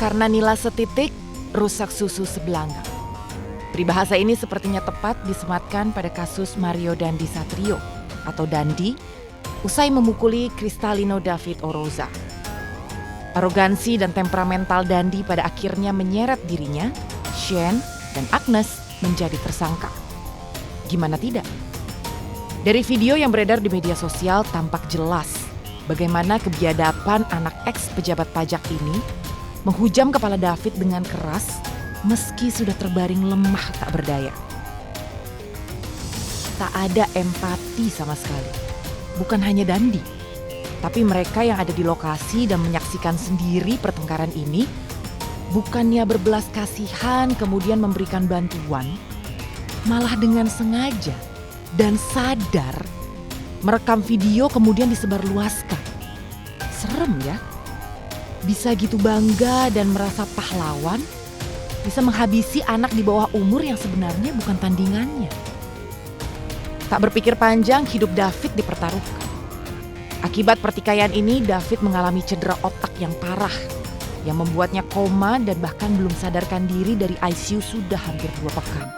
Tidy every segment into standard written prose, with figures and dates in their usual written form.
Karena nila setitik, rusak susu sebelanga. Peribahasa ini sepertinya tepat disematkan pada kasus Mario Dandi Satrio atau Dandi usai memukuli Kristalino David Oroza. Arogansi dan temperamental Dandi pada akhirnya menyeret dirinya, Shane, dan Agnes menjadi tersangka. Gimana tidak? Dari video yang beredar di media sosial tampak jelas bagaimana kebiadaban anak ex pejabat pajak ini menghujam kepala David dengan keras meski sudah terbaring lemah tak berdaya. Tak ada empati sama sekali. Bukan hanya Dandi, tapi mereka yang ada di lokasi dan menyaksikan sendiri pertengkaran ini, bukannya berbelas kasihan kemudian memberikan bantuan, malah dengan sengaja dan sadar merekam video kemudian disebarluaskan. Serem ya? Bisa gitu bangga dan merasa pahlawan, bisa menghabisi anak di bawah umur yang sebenarnya bukan tandingannya. Tak berpikir panjang, hidup David dipertaruhkan. Akibat pertikaian ini, David mengalami cedera otak yang parah, yang membuatnya koma dan bahkan belum sadarkan diri dari ICU sudah hampir 2 pekan.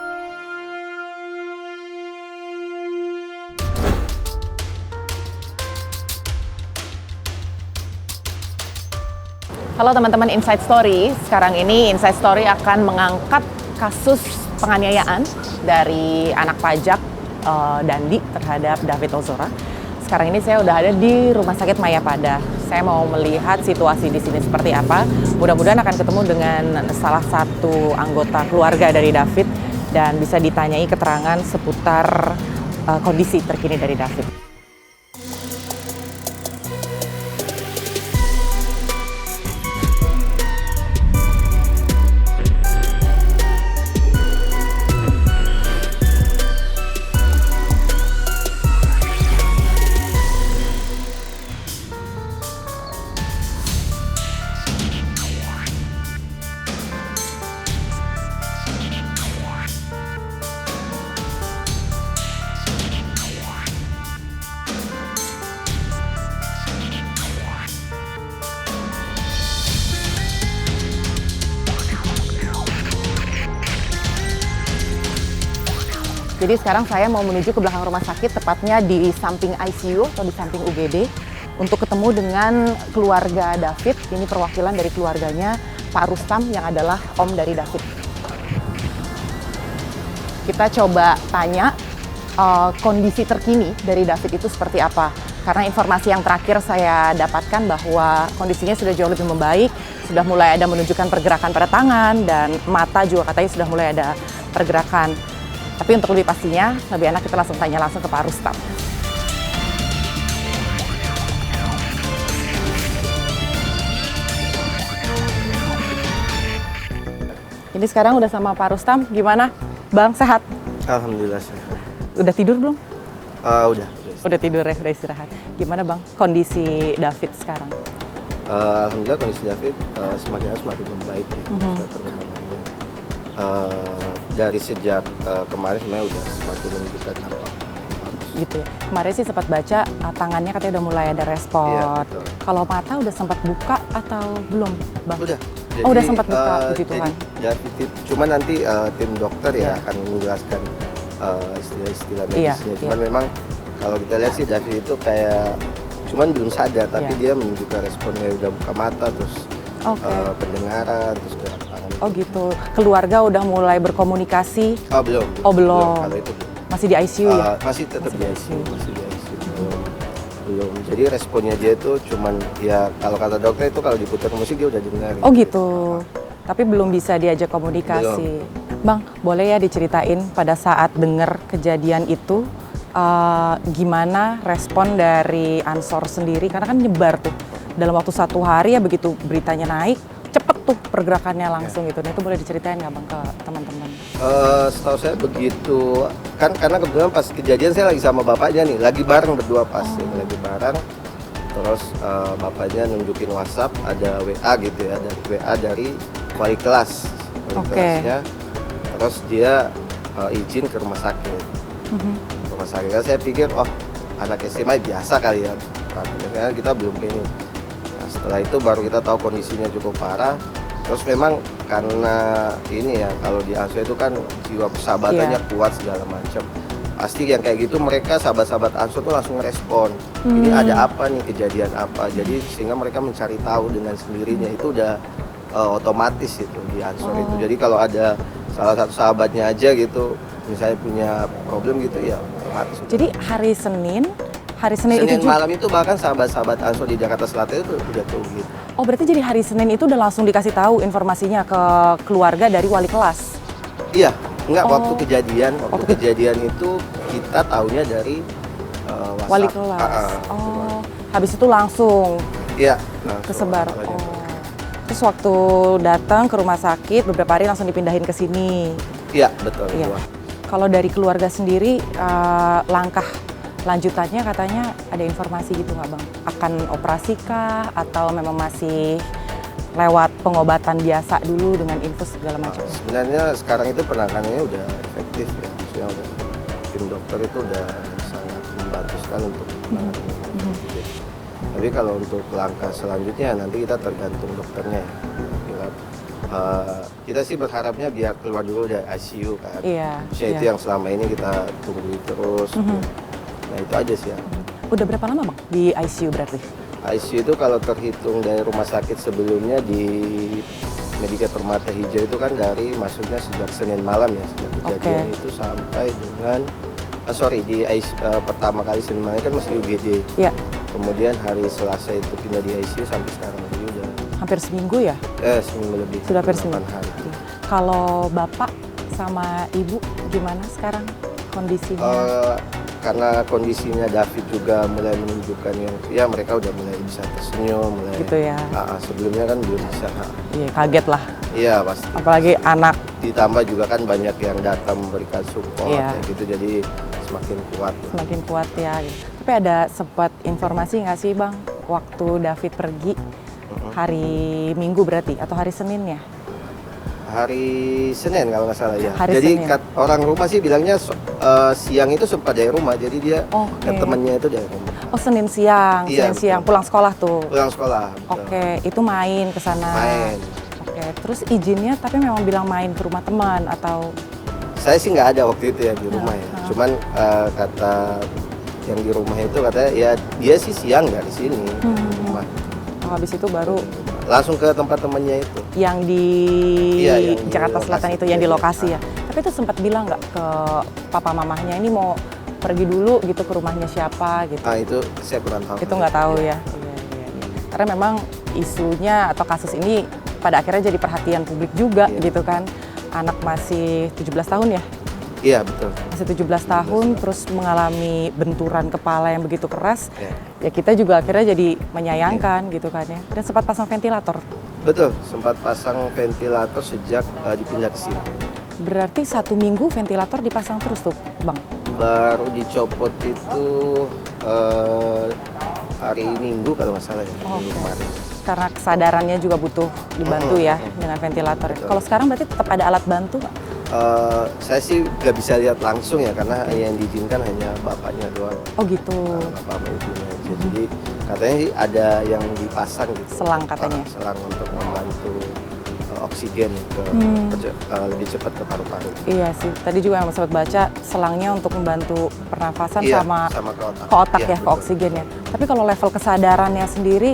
Halo teman-teman Inside Story, sekarang ini Inside Story akan mengangkat kasus penganiayaan dari anak pajak Dandi terhadap David Ozora. Sekarang ini saya udah ada di Rumah Sakit Mayapada. Saya mau melihat situasi di sini seperti apa. Mudah-mudahan akan ketemu dengan salah satu anggota keluarga dari David dan bisa ditanyai keterangan seputar kondisi terkini dari David. Jadi sekarang saya mau menuju ke belakang rumah sakit, tepatnya di samping ICU atau di samping UGD, untuk ketemu dengan keluarga David. Ini perwakilan dari keluarganya Pak Rustam yang adalah om dari David. Kita coba tanya kondisi terkini dari David itu seperti apa. Karena informasi yang terakhir saya dapatkan bahwa kondisinya sudah jauh lebih membaik, sudah mulai ada menunjukkan pergerakan pada tangan dan mata juga katanya sudah mulai ada pergerakan. Tapi untuk lebih pastinya, lebih enak kita langsung tanya langsung ke Pak Rustam. Ini sekarang udah sama Pak Rustam, gimana? Bang, sehat? Alhamdulillah sehat. Udah tidur belum? Udah. Udah tidur ya, udah istirahat. Gimana Bang, kondisi David sekarang? Alhamdulillah kondisi David semakin membaik ya. Perkembangannya. Dari sejak kemarin sebenarnya udah semakin menunjukkan dampak. Gitu ya. Kemarin sih sempat baca tangannya katanya udah mulai ada respon. Iya, kalau mata udah sempat buka atau belum, Bang? Udah. Jadi, udah sempat buka, puji Tuhan. Cuma nanti tim dokter Iya. akan menjelaskan istilah-istilah Iya, medisnya. Cuman memang kalau kita lihat sih David itu kayak cuman belum sadar, tapi dia menunjukkan responnya udah buka mata, terus pendengaran, terus gerak tangan. Oh gitu. Keluarga udah mulai berkomunikasi? Belum. Oh belum. Kalau itu belum. Masih di ICU ya? Masih tetap di ICU. Belum. Jadi responnya dia itu cuman ya kalau kata dokter itu kalau diputar musik dia udah dengar. Oh gitu. Tapi belum bisa diajak komunikasi. Bang, boleh ya diceritain pada saat dengar kejadian itu gimana respon dari Ansor sendiri? Karena kan nyebar tuh dalam waktu 1 hari ya, begitu beritanya naik cepet tuh pergerakannya langsung gitu. Nah itu boleh diceritain nggak Bang ke teman-teman? Setahu saya begitu kan, karena kebetulan pas kejadian saya lagi sama bapaknya nih, lagi bareng berdua pas lagi bareng. Terus bapaknya nunjukin WhatsApp ada WA gitu ya, ada WA dari wali kelas, kelasnya. Terus dia izin ke rumah sakit. Rumah sakit kan saya pikir anak SMA biasa kali ya, karena kita belum ini. Nah, setelah itu baru kita tahu kondisinya cukup parah. Terus memang karena ini ya, kalau di Ansor itu kan jiwa persahabatannya kuat segala macam. Pasti yang kayak gitu mereka sahabat-sahabat Ansor tuh langsung respon. Ini ada apa nih, kejadian apa. Jadi sehingga mereka mencari tahu dengan sendirinya, itu udah otomatis itu di Ansor itu. Jadi kalau ada salah satu sahabatnya aja gitu, misalnya punya problem gitu ya otomatis. Jadi hari Senin Senin itu juga. malam itu bahkan sahabat-sahabat Ansor di Jakarta Selatan itu udah tahu gitu. Oh, berarti jadi hari Senin itu udah langsung dikasih tahu informasinya ke keluarga dari wali kelas. Iya, enggak, Oh. waktu kejadian itu kita taunya dari WhatsApp. Wali kelas. Oh, habis itu langsung Iya, kesebar. Oh. Terus waktu datang ke rumah sakit beberapa hari langsung dipindahin ke sini. Iya, betul. Iya. Wah. Kalau dari keluarga sendiri langkah lanjutannya katanya ada informasi gitu nggak Bang? Akan operasi kah atau memang masih lewat pengobatan biasa dulu dengan infus segala macam? Sebenarnya sekarang itu penanganannya udah efektif ya, maksudnya udah tim dokter itu udah sangat membantu sekali untuk menangani. Tapi kalau untuk langkah selanjutnya nanti kita tergantung dokternya ya. Kita sih berharapnya biar keluar dulu dari ICU kan. Iya. Itu yang selama ini kita tunggu terus. Nah itu aja sih ya. Udah berapa lama Bang di ICU berarti? ICU itu kalau terhitung dari rumah sakit sebelumnya di Medika Permata Hijau itu kan dari masuknya sejak Senin malam ya, sejak kejadian itu sampai dengan pertama kali Senin malam kan masih UGD. Iya. Kemudian hari Selasa itu pindah di ICU sampai sekarang, jadi udah Hampir seminggu ya? seminggu lebih. Sudah hampir 8 seminggu. hari. Kalau Bapak sama Ibu gimana sekarang kondisinya? Karena kondisinya David juga mulai menunjukkan yang ya mereka udah mulai bisa tersenyum, mulai Gitu ya. sebelumnya kan belum bisa. Iya, kaget lah. Iya pasti. Apalagi anak. Ditambah juga kan banyak yang datang memberikan support Iya. kayak gitu, jadi semakin kuat. Semakin kuat ya. Tapi ada sempat informasi nggak sih Bang, waktu David pergi hari Minggu berarti atau hari Senin ya? Hari Senin kalau nggak salah ya. Hari Jadi Senin. orang rumah sih bilangnya siang itu sempat dari rumah, jadi dia Oke. ke temennya itu dari rumah. Oh Senin siang, Iya, Senin siang betul. pulang sekolah tuh. Pulang sekolah. betul. Oke, itu main ke sana. Main. Oke, terus izinnya tapi memang bilang main ke rumah teman atau Saya sih nggak ada waktu itu ya di rumah ya. Cuman kata yang di rumah itu katanya ya dia sih siang nggak di sini di rumah. habis itu baru Langsung ke tempat temennya itu. yang di Iya, yang di Jakarta lokasi Selatan itu yang di kejadian. lokasi ya. Tapi itu sempat bilang nggak ke papa mamahnya ini mau pergi dulu gitu ke rumahnya siapa gitu. Ah itu saya kurang tahu. Itu nggak tahu ya. Iya. Karena memang isunya atau kasus ini pada akhirnya jadi perhatian publik juga Iya. gitu kan. Anak masih 17 tahun ya. Iya betul. Masih 17 tahun terus mengalami benturan kepala yang begitu keras. Ya. Ya kita juga akhirnya jadi menyayangkan gitu kan ya. Dan sempat pasang ventilator. Betul, sempat pasang ventilator sejak dipindah ke sini. Berarti 1 minggu ventilator dipasang terus tuh Bang? Baru dicopot itu hari Minggu kalau nggak salah ya, Minggu kemarin. Karena kesadarannya juga butuh dibantu ya dengan ventilator. Betul. Kalau sekarang berarti tetap ada alat bantu nggak? Saya sih nggak bisa lihat langsung ya, karena yang diizinkan hanya bapaknya doang. Oh gitu. Bapak sama ibunya aja. Jadi katanya sih ada yang dipasang gitu. Selang katanya. Selang untuk membantu oksigen lebih cepat ke paru-paru. Iya sih, tadi juga yang sempat baca selangnya untuk membantu pernafasan Iya, sama sama ke otak. ke otak Iya, ya, ke betul. oksigen ya. Tapi kalau level kesadarannya sendiri,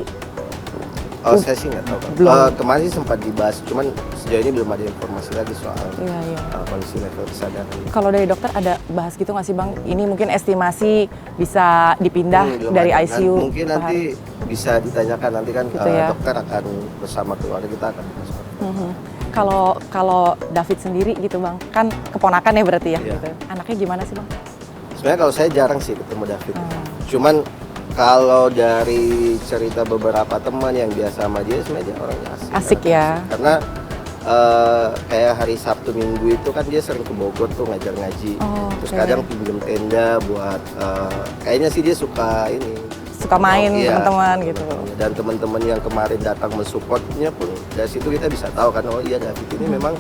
Saya sih nggak tahu. Pak. Belum. Kemarin sih sempat dibahas, cuman sejauh ini belum ada informasi lagi soal iya. kondisi level kesadaran. Kalau dari dokter ada bahas gitu nggak sih Bang? Ini mungkin estimasi bisa dipindah Belum dari ada. ICU. Mungkin per nanti hari. bisa ditanyakan, nanti kan Gitu ya. dokter akan bersama keluarga kita akan bersama. Kalau David sendiri gitu Bang, kan keponakan ya berarti ya. Iya. Gitu. Anaknya gimana sih Bang? Sebenarnya kalau saya jarang sih ketemu David. Cuman kalau dari cerita beberapa teman yang biasa sama dia, sebenarnya dia orangnya asik. Asik ya. Karena kayak hari Sabtu Minggu itu kan dia sering ke Bogor tuh ngajar ngaji. Oh, Terus oke. kadang pinjem tenda buat kayaknya sih dia suka ini. Suka main Iya, teman-teman gitu. Dan teman-teman yang kemarin datang mensupportnya pun dari situ kita bisa tahu kan, oh iya David ini memang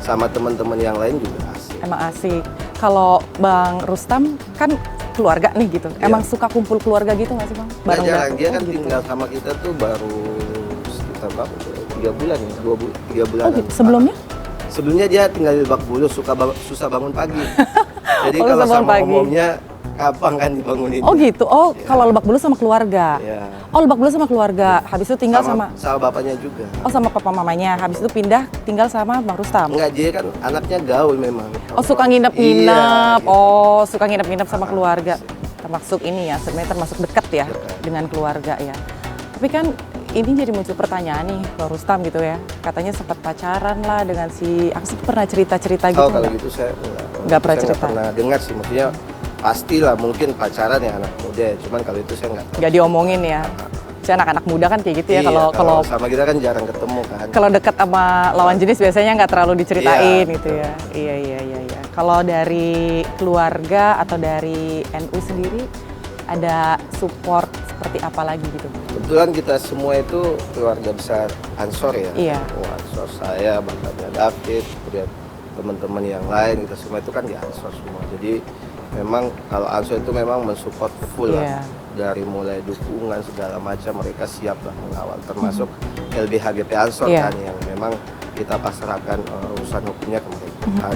sama teman-teman yang lain juga asik. Emang asik. Kalau Bang Rustam kan keluarga nih gitu. Iya. Emang suka kumpul keluarga gitu nggak sih Bang? Nah, jarang, dia kan gitu. tinggal sama kita tuh baru sekitar sama aku 3 bulan ya, 3 bulan. Oh gitu. Sebelumnya? Sebelumnya dia tinggal di Lebak Bulus, susah bangun pagi. Jadi Oh, kalau susah bangun sama pagi. umumnya gampang kan dibangunin. Oh gitu. Oh, Iya. kalau Lebak Bulus sama keluarga. Iya. Oh, Lebak Bulus sama keluarga. Habis itu tinggal sama bapaknya juga. Oh, sama papa mamanya. Habis itu pindah tinggal sama Bang Rustam. Enggak, dia kan anaknya gaul memang. Oh, suka nginep-nginep. Iya, gitu. Oh, suka nginep-nginep sama keluarga. Termasuk ini ya, sebenarnya termasuk dekat ya dengan keluarga ya. Tapi kan ini jadi muncul pertanyaan nih, Bang Rustam gitu ya. Katanya sempat pacaran lah dengan si, aku sih pernah cerita-cerita gitu. Oh, kalau nggak? gitu saya Nggak pernah saya cerita. pernah dengar sih, maksudnya pastilah mungkin pacaran ya anak muda ya. Cuman kalau itu saya nggak tahu. Nggak diomongin ya. Saya anak-anak muda kan kayak gitu ya. Iya, Kalau sama kita kan jarang ketemu kan. kalau dekat sama lawan jenis biasanya nggak terlalu diceritain Iya, gitu ya. Iya. Kalau dari keluarga atau dari NU sendiri ada support seperti apa lagi gitu? Kebetulan kita semua itu keluarga besar Ansor ya. Iya. Ansor saya, bapaknya David, kemudian teman-teman yang lain, kita semua itu kan di Ansor semua. Jadi memang kalau Ansor itu memang mensupport full Iya. lah. Dari mulai dukungan segala macam mereka siap lah mengawal, termasuk LBHGP Ansor Iya. kan yang memang kita pasrahkan urusan hukumnya ke mereka.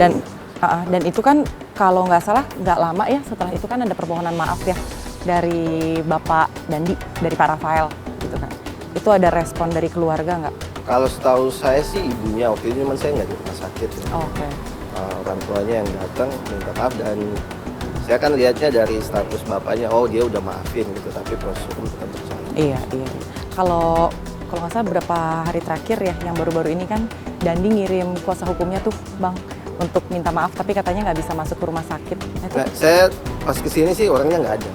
Dan itu kan kalau nggak salah nggak lama ya setelah itu kan ada permohonan maaf ya dari Bapak Dandi, dari Pak Rafael gitu kan. Itu ada respon dari keluarga nggak? Kalau setahu saya sih ibunya waktu itu, cuman saya nggak di rumah sakit ya. Oke. Orang tuanya yang datang minta maaf, dan saya kan lihatnya dari status bapaknya, oh dia udah maafin gitu, tapi proses hukum tetap berjalan. Iya. Kalau nggak salah beberapa hari terakhir ya yang baru-baru ini kan Dandi ngirim kuasa hukumnya tuh Bang untuk minta maaf, tapi katanya nggak bisa masuk ke rumah sakit. Nah, itu Nah, saya pas kesini sih orangnya nggak ada,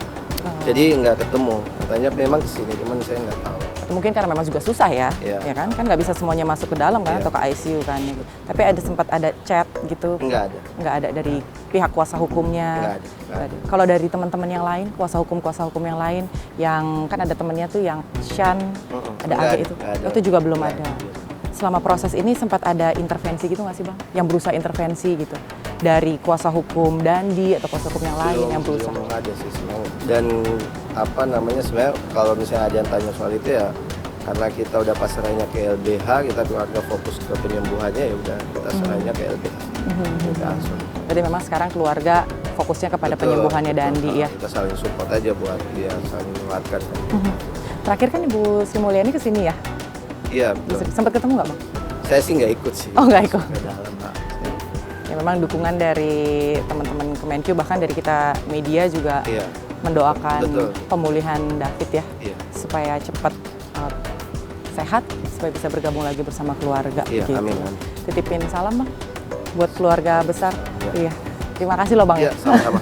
jadi nggak ketemu. Katanya memang kesini, cuman saya nggak tahu. mungkin karena memang juga susah ya, Iya. ya kan nggak bisa semuanya masuk ke dalam kan Iya. atau ke ICU kan. Gitu. Tapi sempat ada chat gitu. Nggak ada. Nggak ada dari pihak kuasa hukumnya. Nggak ada. Nggak ada. Kalau dari teman-teman yang lain, kuasa hukum yang lain, yang kan ada temennya tuh yang Shan, ada Nggak Age itu, nggak ada. itu juga belum Nggak ada. Selama proses ini sempat ada intervensi gitu nggak sih Bang? Yang berusaha intervensi gitu dari kuasa hukum Dandi atau kuasa hukum yang lain yang berusaha? Belum ada sih sebenarnya. Dan apa namanya, sebenarnya kalau misalnya ada yang tanya soal itu ya, karena kita udah pasrahnya ke LBH, kita keluarga fokus ke penyembuhannya, ya udah kita serahnya ke LBH. Kita langsung. Berarti memang sekarang keluarga fokusnya kepada Betul, penyembuhannya betul. Dandi ya. Kita saling support aja buat dia saling menguatkan. Terakhir kan Ibu Sri Mulyani kesini ya? Iya, betul. Sempat ketemu nggak Bang? Saya sih nggak ikut sih. Oh, nggak ikut. Ke dalam, Pak. Ya memang dukungan dari teman-teman Kemenkyu bahkan dari kita media juga Iya, mendoakan Betul. pemulihan David ya iya. supaya cepat sehat supaya bisa bergabung lagi bersama keluarga. Iya, gitu. amin. Titipin salam Bang buat keluarga besar. Iya. Iya. Terima kasih loh Bang Iya, ya. sama-sama.